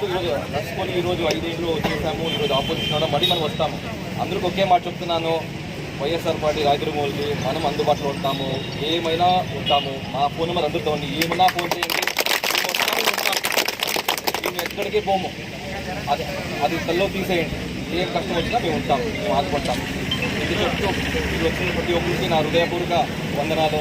నడుచుకుంటూ ఈరోజు 5 ఏళ్ళు చేసాము. ఈరోజు ఆపోజిషన్ కూడా మళ్ళీ మనం వస్తాము. అందరికీ ఒకే మాట చెప్తున్నాను, వైఎస్ఆర్ పార్టీ రాయదుర్గమూలకి మనం అందుబాటులో ఉంటాము, ఏమైనా ఉంటాము. మా ఫోన్ నెంబర్ అందుతూ ఉంది, ఏమన్నా ఫోన్ చేయండి, మేము ఉంటాము. మేము ఎక్కడికి పోము. అది తల్లో తీసేయండి. ఏం కష్టం వచ్చినా మేము ఉంటాము, మేము ఆదుకుంటాము. ఇది చెప్తూ మీరు వచ్చిన ప్రతి ఒక్కరికి నా హృదయపూర్వక వందనాలు.